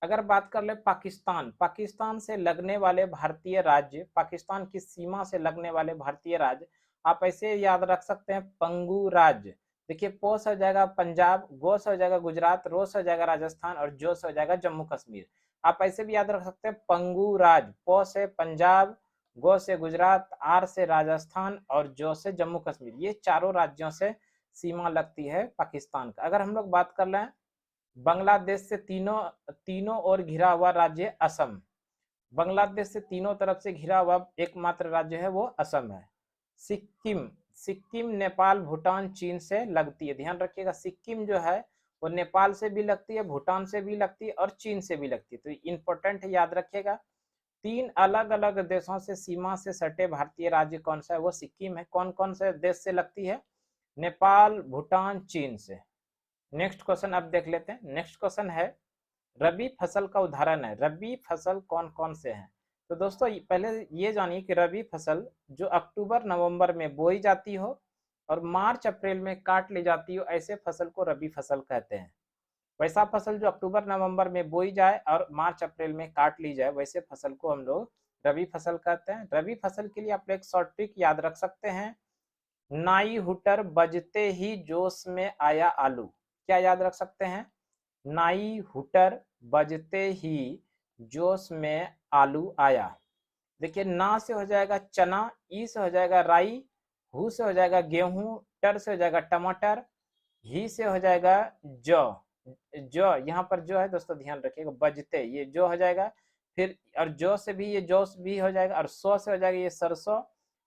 अगर बात कर ले पाकिस्तान, पाकिस्तान से लगने वाले भारतीय राज्य, पाकिस्तान की सीमा से लगने वाले भारतीय राज्य आप ऐसे याद रख सकते हैं, पंगू राज्य। देखिए, पो से हो जाएगा पंजाब, गो से हो जाएगा गुजरात, रो से हो जाएगा राजस्थान और जो से हो जाएगा जम्मू कश्मीर। आप ऐसे भी याद रख सकते हैं, पंगू राज्य, पो से पंजाब, गो से गुजरात, आर से राजस्थान और जो से जम्मू कश्मीर। ये चारों राज्यों से सीमा लगती है पाकिस्तान का। अगर हम लोग बात कर लें बांग्लादेश से तीनों ओर घिरा हुआ राज्य असम, बांग्लादेश से तीनों तरफ से घिरा हुआ एकमात्र राज्य है वो असम है। सिक्किम, सिक्किम नेपाल, भूटान, चीन से लगती है। ध्यान रखिएगा, सिक्किम जो है वो नेपाल से भी लगती है, भूटान से भी लगती है और चीन से भी लगती है। तो इंपॉर्टेंट है, याद रखिएगा। 3 अलग अलग देशों से सीमा से सटे भारतीय राज्य कौन सा है? वो सिक्किम है। कौन कौन से देश से लगती है? नेपाल, भूटान, चीन से। नेक्स्ट क्वेश्चन अब देख लेते हैं। नेक्स्ट क्वेश्चन है, रबी फसल का उदाहरण है। रबी फसल कौन कौन से हैं? तो दोस्तों पहले ये जानिए कि रबी फसल जो अक्टूबर नवंबर में बोई जाती हो और मार्च अप्रैल में काट ली जाती हो, ऐसे फसल को रबी फसल कहते हैं। वैसा फसल जो अक्टूबर नवंबर में बोई जाए और मार्च अप्रैल में काट ली जाए, वैसे फसल को हम लोग रबी फसल कहते हैं। रबी फसल के लिए आप एक शॉर्ट ट्रिक याद रख सकते हैं, नाई हुटर बजते ही जोश में आया आलू। क्या याद रख सकते हैं? नाई हुटर बजते ही जोश में आलू आया। देखिए, ना से हो जाएगा चना, ई से हो जाएगा राई, हु से हो जाएगा गेहूं, टर से हो जाएगा टमाटर, ही से हो जाएगा जौ। जो यहाँ पर जो है दोस्तों ध्यान रखिएगा, बजते ये जो हो जाएगा, फिर और जो से भी ये जोश भी हो जाएगा, और सौ से हो जाएगा ये सरसों,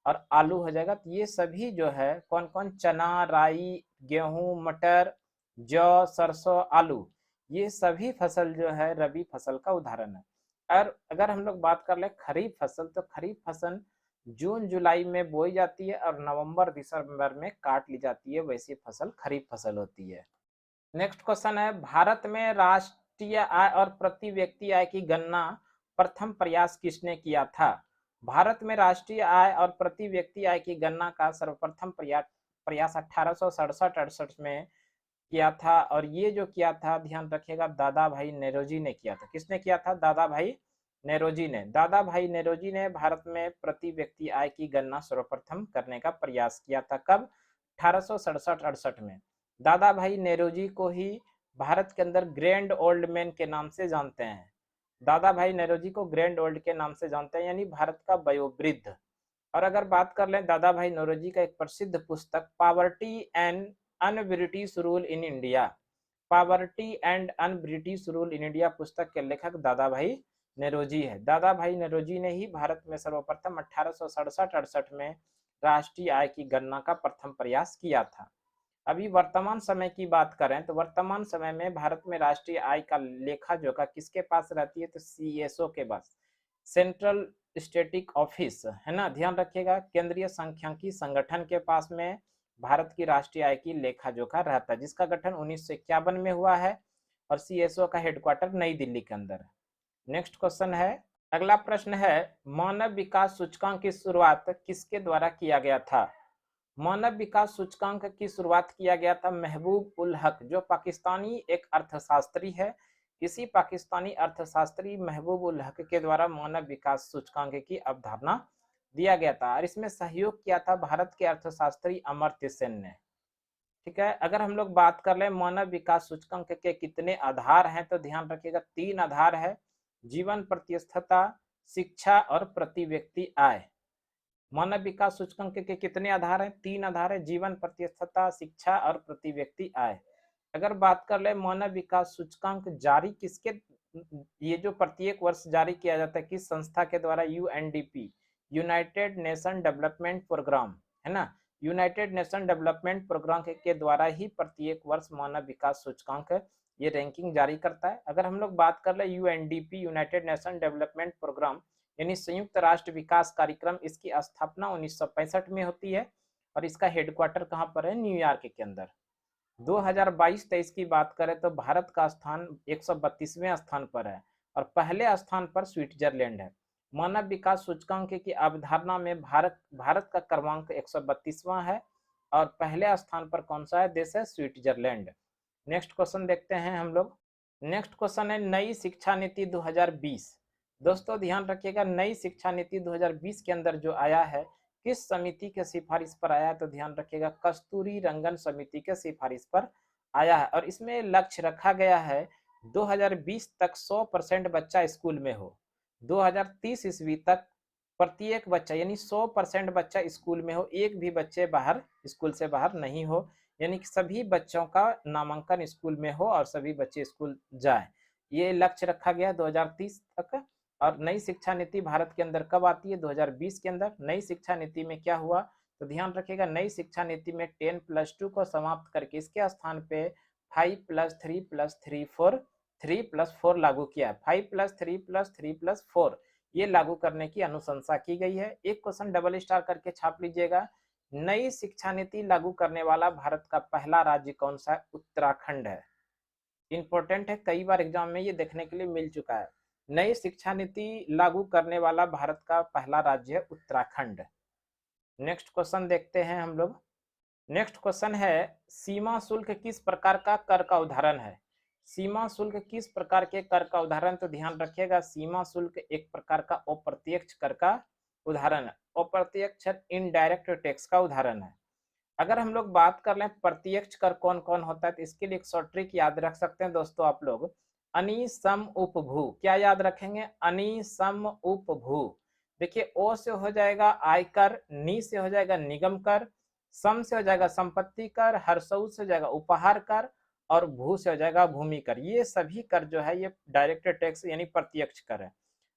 और आलू हो जाएगा। तो ये सभी जो है कौन कौन, चना, राई, गेहूं, मटर, जौ, सरसों, आलू, ये सभी फसल जो है रबी फसल का उदाहरण है। और अगर हम लोग बात कर ले खरीफ फसल, तो खरीफ फसल जून जुलाई में बोई जाती है और नवंबर दिसंबर में काट ली जाती है, वैसी फसल खरीफ फसल होती है। नेक्स्ट क्वेश्चन है, भारत में राष्ट्रीय आय और प्रति व्यक्ति आय की गणना प्रथम प्रयास किसने किया था? भारत में राष्ट्रीय आय और प्रति व्यक्ति आय की गणना का सर्वप्रथम प्रयास 1867-68 में किया था, और ये जो किया था ध्यान रखिएगा दादा भाई नेरोजी ने किया था। किसने किया था? दादा भाई नेरोजी ने। दादा भाई नेरोजी ने भारत में प्रति व्यक्ति आय की गणना सर्वप्रथम करने का प्रयास किया था। कब? 1867-68 में। दादा भाई नेरोजी को ही भारत के अंदर ग्रैंड ओल्ड मैन के नाम से जानते हैं। दादा भाई नेरोजी को ग्रैंड ओल्ड के नाम से जानते हैं, यानी भारत का वयोवृद्ध। और अगर बात कर लें दादा भाई नौरोजी का एक प्रसिद्ध पुस्तक poverty and un British rule in India, poverty and un British rule in India पुस्तक के लेखक दादा भाई नेरोजी है। दादा भाई नेरोजी ने ही भारत में सर्वप्रथम 1867-68 में राष्ट्रीय आय की गणना का प्रथम प्रयास किया था। अभी वर्तमान समय की बात करें तो वर्तमान समय में भारत में राष्ट्रीय आय का लेखा जोखा किसके पास रहती है? तो सीएसओ के पास, सेंट्रल स्टेटिक ऑफिस, है ना, ध्यान रखिएगा, केंद्रीय सांख्यिकी संगठन के पास में भारत की राष्ट्रीय आय की लेखा जोखा रहता है, जिसका गठन 1951 में हुआ है और सीएसओ का हेडक्वार्टर नई दिल्ली के अंदर है। नेक्स्ट क्वेश्चन है, अगला प्रश्न है, मानव विकास सूचकांक की शुरुआत किसके द्वारा किया गया था? मानव विकास सूचकांक की शुरुआत किया गया था महबूब उल हक, जो पाकिस्तानी एक अर्थशास्त्री है। इसी पाकिस्तानी अर्थशास्त्री महबूब उल हक के द्वारा मानव विकास सूचकांक की अवधारणा दिया गया था, और इसमें सहयोग किया था भारत के अर्थशास्त्री अमर्त्य सेन ने। ठीक है, अगर हम लोग बात कर ले मानव विकास सूचकांक के कितने आधार हैं, तो ध्यान रखिएगा 3 आधार है, जीवन प्रतिस्पर्धा, शिक्षा और प्रति व्यक्ति आय। मानव विकास सूचकांक के कितने आधार हैं? 3 आधार है, जीवन प्रतिस्पर्धा, शिक्षा और प्रति व्यक्ति आय। अगर बात कर ले मानव विकास सूचकांक जारी किसके, ये जो प्रत्येक वर्ष जारी किया जाता है किस संस्था के द्वारा? UNDP, United Nation Development Programme, है ना, यूनाइटेड नेशन डेवलपमेंट प्रोग्राम के द्वारा ही प्रत्येक वर्ष मानव विकास सूचकांक ये रैंकिंग जारी करता है। अगर हम लोग बात कर ले UNDP, United Nation Development Programme यानी संयुक्त राष्ट्र विकास कार्यक्रम, इसकी स्थापना 1965 में होती है और इसका हेडक्वार्टर कहाँ पर है? न्यूयॉर्क के अंदर। 2022-23 की बात करें तो भारत का स्थान 132वें स्थान पर है और पहले स्थान पर स्विट्जरलैंड है। मानव विकास सूचकांक की अवधारणा में भारत का क्रमांक 132वां है और पहले स्थान पर कौन सा है देश? है स्विट्जरलैंड। नेक्स्ट क्वेश्चन देखते हैं हम लोग। नेक्स्ट क्वेश्चन है नई शिक्षा नीति 2020। दोस्तों ध्यान रखिएगा, नई शिक्षा नीति 2020 के अंदर जो आया है किस समिति के सिफारिश पर आया है? तो ध्यान रखिएगा कस्तूरी रंगन समिति के सिफारिश पर आया है और इसमें लक्ष्य रखा गया है 2020 तक 100% बच्चा स्कूल में हो, 2030 ईस्वी तक प्रत्येक बच्चा यानी 100% बच्चा स्कूल में हो, एक भी बच्चे बाहर स्कूल से बाहर नहीं हो, यानी कि सभी बच्चों का नामांकन स्कूल में हो और सभी बच्चे स्कूल जाएं। ये लक्ष्य रखा गया 2030 तक। और नई शिक्षा नीति भारत के अंदर कब आती है? 2020 के अंदर। नई शिक्षा नीति में क्या हुआ? तो ध्यान रखिएगा नई शिक्षा नीति में 10+2 को समाप्त करके इसके स्थान पे 5+3+3+4 लागू किया है। 5+3+3+4 ये लागू करने की अनुशंसा की गई है। एक क्वेश्चन डबल स्टार करके छाप लीजिएगा। नई शिक्षा नीति लागू करने वाला भारत का पहला राज्य कौन सा है? उत्तराखंड है। इंपॉर्टेंट है, कई बार एग्जाम में ये देखने के लिए मिल चुका है। नई शिक्षा नीति लागू करने वाला भारत का पहला राज्य है उत्तराखंड। नेक्स्ट क्वेश्चन देखते हैं हम लोग। नेक्स्ट क्वेश्चन है सीमा शुल्क किस प्रकार का कर का उदाहरण है? सीमा शुल्क किस प्रकार के कर का उदाहरण? तो ध्यान रखिएगा सीमा शुल्क एक प्रकार का अप्रत्यक्ष कर का उदाहरण है, अप्रत्यक्ष इनडायरेक्ट टैक्स का उदाहरण है। अगर हम लोग बात कर लें प्रत्यक्ष कर कौन कौन होता है तो इसके लिए एक शॉर्ट ट्रिक याद रख सकते हैं दोस्तों आप लोग, अनि सम उपभू। क्या याद रखेंगे? अनि सम उपभू। देखिए ओ से हो जाएगा आयकर, नी से हो जाएगा निगम कर, सम से हो जाएगा संपत्ति कर, हर्षऊ से हो जाएगा उपहार कर और भू से हो जाएगा भूमि कर। ये सभी कर जो है ये डायरेक्ट टैक्स यानी प्रत्यक्ष कर है।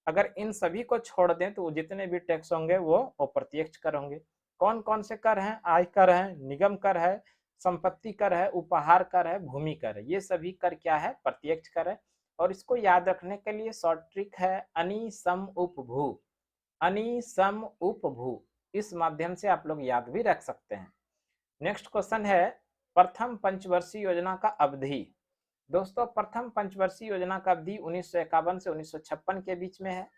अगर इन सभी को छोड़ दें तो जितने भी टैक्स होंगे वो अप्रत्यक्ष कर होंगे। कौन कौन से कर हैं? आयकर है, निगम कर है, संपत्ति कर है, उपहार कर है, भूमि कर है। ये सभी कर क्या है? प्रत्यक्ष कर है। और इसको याद रखने के लिए शॉर्ट ट्रिक है अनि सम उपभू। अनि सम उप भू, इस माध्यम से आप लोग याद भी रख सकते हैं। नेक्स्ट क्वेश्चन है प्रथम पंचवर्षीय योजना का अवधि। दोस्तों प्रथम पंचवर्षीय योजना का अवधि 1951 से 1956 के बीच में है।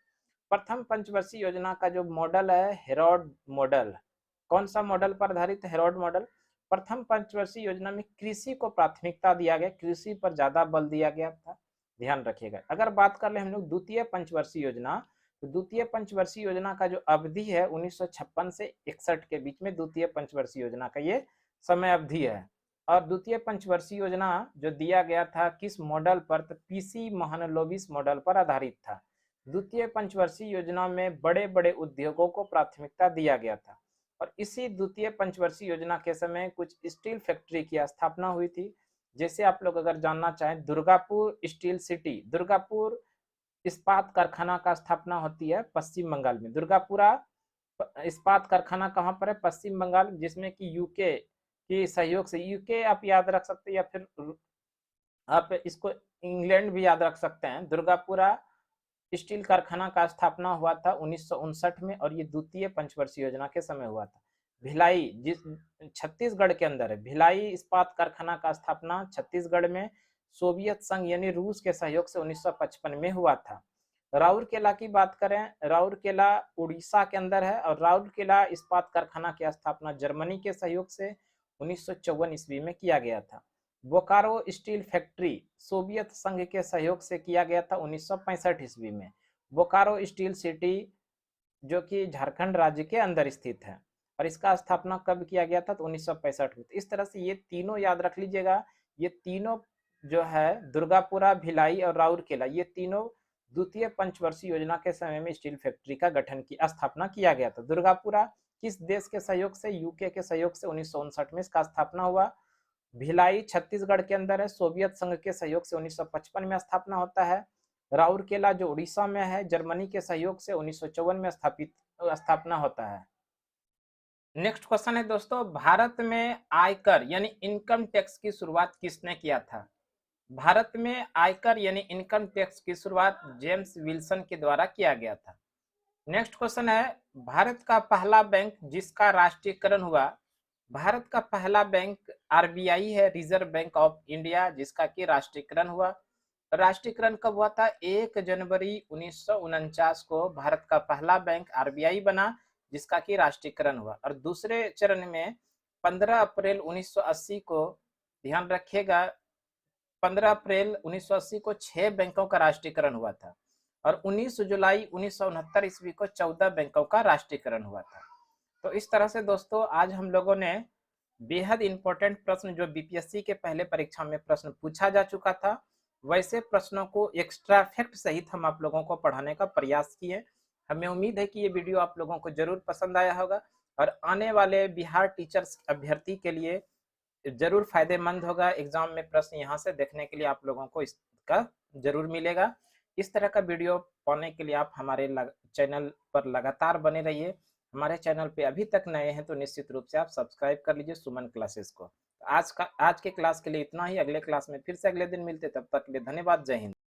प्रथम पंचवर्षीय योजना का जो मॉडल है हेरोड मॉडल। कौन सा मॉडल पर आधारित है? Herod model. प्रथम पंचवर्षीय योजना में कृषि को प्राथमिकता दिया गया, कृषि पर ज्यादा बल दिया गया था, ध्यान रखिएगा। अगर बात कर ले हम लोग द्वितीय पंचवर्षीय योजना, तो द्वितीय पंचवर्षीय योजना का जो अवधि है 1956 से 61 के बीच में द्वितीय पंचवर्षीय योजना का ये समय अवधि है। और द्वितीय पंचवर्षीय योजना जो दिया गया था किस मॉडल पर? तो पीसी महालनोबिस मॉडल पर आधारित था। द्वितीय पंचवर्षीय योजना में बड़े बड़े उद्योगों को प्राथमिकता दिया गया था। और इसी द्वितीय पंचवर्षीय योजना के समय कुछ स्टील फैक्ट्री की स्थापना हुई थी। जैसे आप लोग अगर जानना चाहें, दुर्गापुर स्टील सिटी, दुर्गापुर इस्पात कारखाना का स्थापना होती है पश्चिम बंगाल में। दुर्गापुरा इस्पात कारखाना कहाँ पर है? पश्चिम बंगाल, जिसमें कि यूके के सहयोग से, यूके आप याद रख सकते हैं या फिर आप इसको इंग्लैंड भी याद रख सकते हैं। दुर्गापुरा स्टील कारखाना का स्थापना हुआ था 1959 में और ये द्वितीय पंचवर्षीय योजना के समय हुआ था। भिलाई, जिस छत्तीसगढ़ के अंदर है, भिलाई इस्पात कारखाना का स्थापना छत्तीसगढ़ में सोवियत संघ यानी रूस के सहयोग से 1955 में हुआ था। राउरकेला की बात करें, राउरकेला उड़ीसा के अंदर है और राउरकेला इस्पात कारखाना की स्थापना जर्मनी के सहयोग से 1954 ईस्वी में किया गया था। बोकारो स्टील फैक्ट्री सोवियत संघ के सहयोग से किया गया था 1965 ईस्वी में। बोकारो स्टील सिटी जो कि झारखंड राज्य के अंदर स्थित है और इसका स्थापना कब किया गया था? तो 1965 में। इस तरह से ये तीनों याद रख लीजिएगा। ये तीनों जो है दुर्गापुरा, भिलाई और राउरकेला, ये तीनों द्वितीय पंचवर्षीय योजना के समय में स्टील फैक्ट्री का गठन की स्थापना किया गया था। दुर्गापुरा किस देश के सहयोग से? यूके के सहयोग से 1959 में इसका स्थापना हुआ। भिलाई छत्तीसगढ़ के अंदर है, सोवियत संघ के सहयोग से 1955 में स्थापना होता है। राउरकेला जो उड़ीसा में है, जर्मनी के सहयोग से 1954 में स्थापना होता है। नेक्स्ट क्वेश्चन है दोस्तों, भारत में आयकर यानी इनकम टैक्स की शुरुआत किसने किया था? भारत में आयकर यानी इनकम टैक्स की शुरुआत जेम्स विल्सन के द्वारा किया गया था। नेक्स्ट क्वेश्चन है, भारत का पहला बैंक जिसका राष्ट्रीयकरण हुआ। भारत का पहला बैंक आरबीआई है, रिजर्व बैंक ऑफ इंडिया, जिसका कि राष्ट्रीयकरण हुआ। राष्ट्रीयकरण कब हुआ था? 1 जनवरी 1949 को भारत का पहला बैंक आरबीआई बना, जिसका कि राष्ट्रीयकरण हुआ। और दूसरे चरण में 15 अप्रैल 1980 को, ध्यान रखिएगा, 15 अप्रैल 1980 को 6 बैंकों का राष्ट्रीयकरण हुआ था और 19 जुलाई 1969 ईस्वी को 14 बैंकों का राष्ट्रीयकरण हुआ था। तो इस तरह से दोस्तों आज हम लोगों ने बेहद इंपॉर्टेंट प्रश्न जो बीपीएससी के पहले परीक्षा में प्रश्न पूछा जा चुका था, वैसे प्रश्नों को एक्स्ट्रा फैक्ट सहित हम आप लोगों को पढ़ाने का प्रयास किए। हमें उम्मीद है कि ये वीडियो आप लोगों को जरूर पसंद आया होगा और आने वाले बिहार टीचर्स अभ्यर्थी के लिए जरूर फायदेमंद होगा। एग्जाम में प्रश्न यहाँ से देखने के लिए आप लोगों को इसका जरूर मिलेगा। इस तरह का वीडियो पाने के लिए आप हमारे चैनल पर लगातार बने रहिए। हमारे चैनल पे अभी तक नए हैं तो निश्चित रूप से आप सब्सक्राइब कर लीजिए सुमन क्लासेस को। आज के क्लास के लिए इतना ही। अगले क्लास में फिर से अगले दिन मिलते, तब तक के लिए धन्यवाद। जय हिंद।